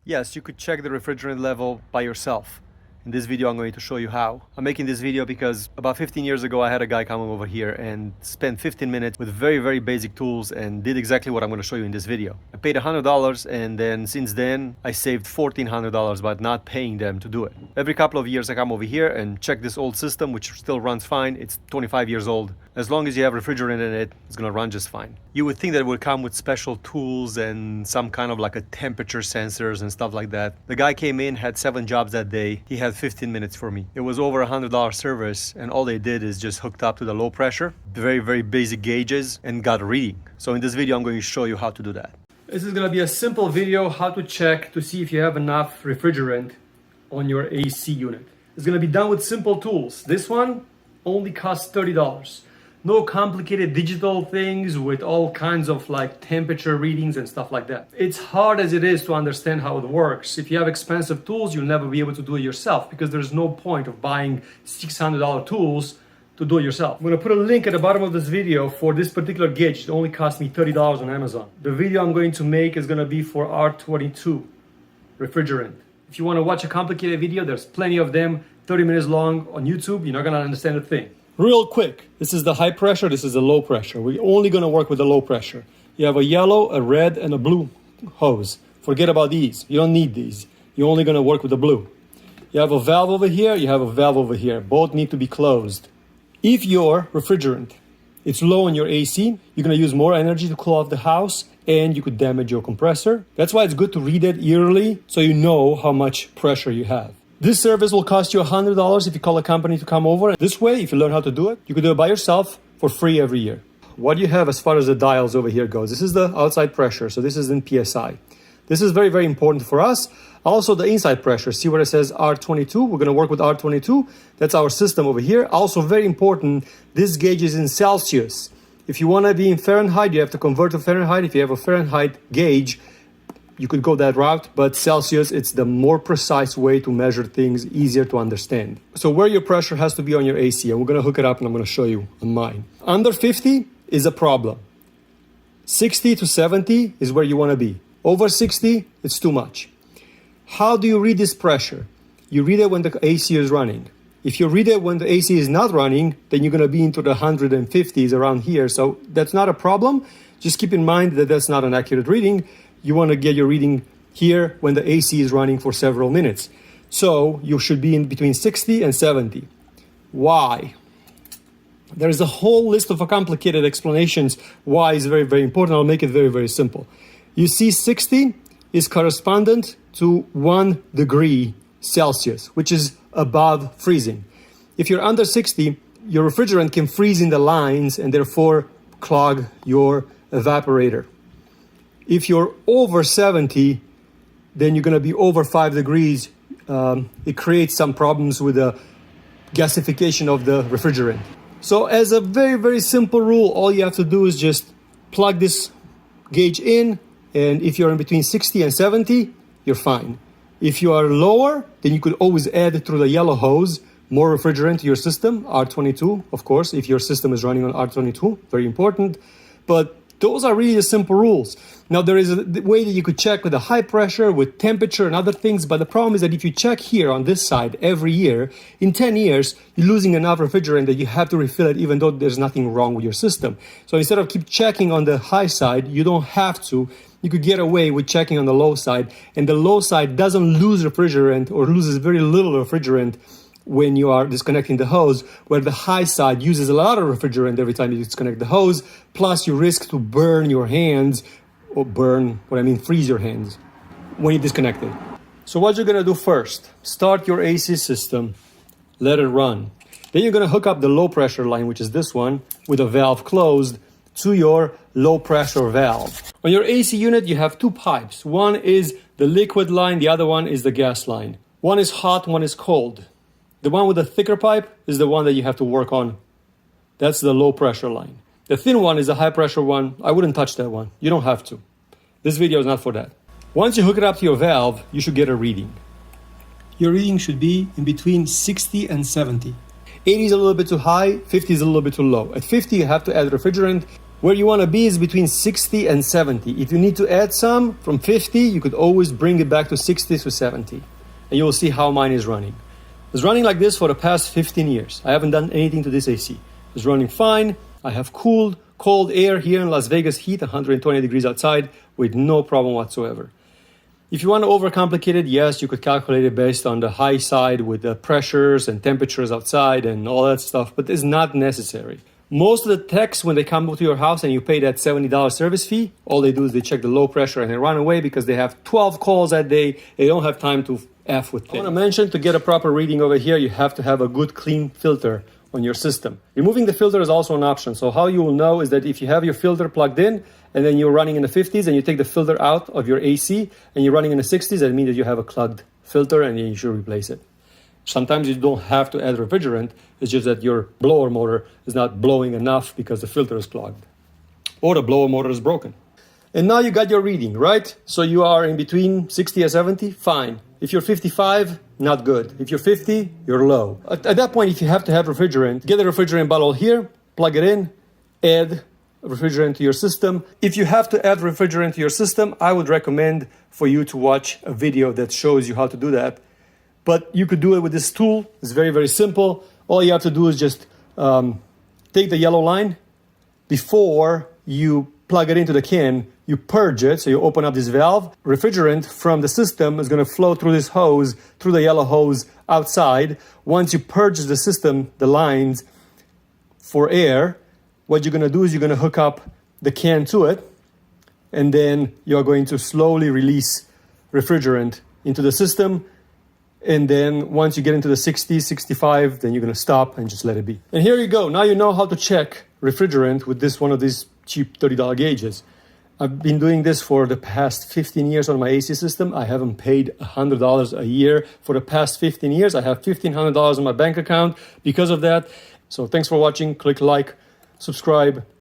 Yes, you could check the refrigerant level by yourself. In this video, I'm going to show you how. I'm making this video because about 15 years ago, I had a guy coming over here and spent 15 minutes with very basic tools and did exactly what I'm going to show you in this video. I paid $100 and then since then, I saved $1,400 by not paying them to do it. Every couple of years, I come over here and check this old system, which still runs fine. It's 25 years old. As long as you have refrigerant in it, it's going to run just fine. You would think that it would come with special tools and some kind of like a temperature sensors and stuff like that. The guy came in, had 7 jobs that day. He had 15 minutes for me. It was over $100 service, and all they did is just hooked up to the low pressure, very basic gauges, and got a reading. So in this video, I'm going to show you how to do that. This is going to be a simple video how to check to see if you have enough refrigerant on your AC unit. It's going to be done with simple tools. This one only costs $30. No complicated digital things with all kinds of like temperature readings and stuff like that. It's hard as it is to understand how it works. If you have expensive tools, you'll never be able to do it yourself because there's no point of buying $600 tools to do it yourself. I'm gonna put a link at the bottom of this video for this particular gauge. It only cost me $30 on Amazon. The video I'm going to make is gonna be for R22 refrigerant. If you wanna watch a complicated video, there's plenty of them, 30 minutes long on YouTube. You're not gonna understand a thing. Real quick, this is the high pressure, this is the low pressure. We're only gonna work with the low pressure. You have a yellow, a red, and a blue hose. Forget about these, you don't need these. You're only gonna work with the blue. You have a valve over here, you have a valve over here. Both need to be closed. If your refrigerant is low on your AC, you're gonna use more energy to cool off the house and you could damage your compressor. That's why it's good to read it yearly so you know how much pressure you have. This service will cost you $100 if you call a company to come over. This way, if you learn how to do it, you can do it by yourself for free every year. What you have as far as the dials over here goes, this is the outside pressure, so this is in PSI. This is very important for us. Also the inside pressure, see where it says R22? We're gonna work with R22. That's our system over here. Also very important, this gauge is in Celsius. If you wanna be in Fahrenheit, you have to convert to Fahrenheit. If you have a Fahrenheit gauge, you could go that route, but Celsius, it's the more precise way to measure things, easier to understand. So where your pressure has to be on your AC, and we're gonna hook it up and I'm gonna show you on mine. Under 50 is a problem. 60 to 70 is where you wanna be. Over 60, it's too much. How do you read this pressure? You read it when the AC is running. If you read it when the AC is not running, then you're gonna be into the 150s around here. So that's not a problem. Just keep in mind that that's not an accurate reading. You want to get your reading here when the AC is running for several minutes. So you should be in between 60 and 70. Why? There is a whole list of complicated explanations why is very important. I'll make it very simple. You see 60 is correspondent to 1 degree Celsius, which is above freezing. If you're under 60, your refrigerant can freeze in the lines and therefore clog your evaporator. If you're over 70, then you're going to be over 5 degrees. It creates some problems with the gasification of the refrigerant. So as a very simple rule, all you have to do is just plug this gauge in, and if you're in between 60 and 70, you're fine. If you are lower, then you could always add through the yellow hose more refrigerant to your system, R22, of course, if your system is running on R22, very important. But those are really the simple rules. Now, there is a way that you could check with the high pressure, with temperature and other things, but the problem is that if you check here on this side every year, in 10 years, you're losing enough refrigerant that you have to refill it even though there's nothing wrong with your system. So instead of keep checking on the high side, you don't have to. You could get away with checking on the low side, and the low side doesn't lose refrigerant or loses very little refrigerant when you are disconnecting the hose, where the high side uses a lot of refrigerant every time you disconnect the hose, plus you risk to burn your hands, or freeze your hands when you disconnect it. So what you're gonna do first, start your AC system, let it run. Then you're gonna hook up the low pressure line, which is this one, with a valve closed, to your low pressure valve. On your AC unit, you have 2 pipes. One is the liquid line, the other one is the gas line. One is hot, one is cold. The one with the thicker pipe is the one that you have to work on. That's the low pressure line. The thin one is the high pressure one. I wouldn't touch that one. You don't have to. This video is not for that. Once you hook it up to your valve, you should get a reading. Your reading should be in between 60 and 70. 80 is a little bit too high, 50 is a little bit too low. At 50, you have to add refrigerant. Where you want to be is between 60 and 70. If you need to add some from 50, you could always bring it back to 60 to 70. And you will see how mine is running. It's running like this for the past 15 years. I haven't done anything to this AC. It's running fine. I have cooled, cold air here in Las Vegas heat, 120 degrees outside, with no problem whatsoever. If you want to overcomplicate it, yes, you could calculate it based on the high side with the pressures and temperatures outside and all that stuff, but it's not necessary. Most of the techs, when they come to your house and you pay that $70 service fee, all they do is they check the low pressure and they run away because they have 12 calls that day. They don't have time to F with things. I want to mention, to get a proper reading over here, you have to have a good clean filter on your system. Removing the filter is also an option. So how you will know is that if you have your filter plugged in and then you're running in the 50s and you take the filter out of your AC and you're running in the 60s, that means that you have a clogged filter and you should replace it. Sometimes you don't have to add refrigerant. It's just that your blower motor is not blowing enough because the filter is clogged. Or the blower motor is broken. And now you got your reading, right? So you are in between 60 and 70, fine. If you're 55, not good. If you're 50, you're low. At that point, if you have to have refrigerant, get a refrigerant bottle here, plug it in, add refrigerant to your system. If you have to add refrigerant to your system, I would recommend for you to watch a video that shows you how to do that. But you could do it with this tool. It's very, very simple. All you have to do is just take the yellow line. Before you plug it into the can, you purge it. So you open up this valve. Refrigerant from the system is going to flow through this hose, through the yellow hose outside. Once you purge the system, the lines for air, what you're going to do is you're going to hook up the can to it. And then you're going to slowly release refrigerant into the system. And then once you get into the 60, 65, then you're going to stop and just let it be. And here you go. Now you know how to check refrigerant with one of these cheap $30 gauges. I've been doing this for the past 15 years on my AC system. I haven't paid $100 a year for the past 15 years. I have $1,500 in my bank account because of that. So thanks for watching. Click like, subscribe,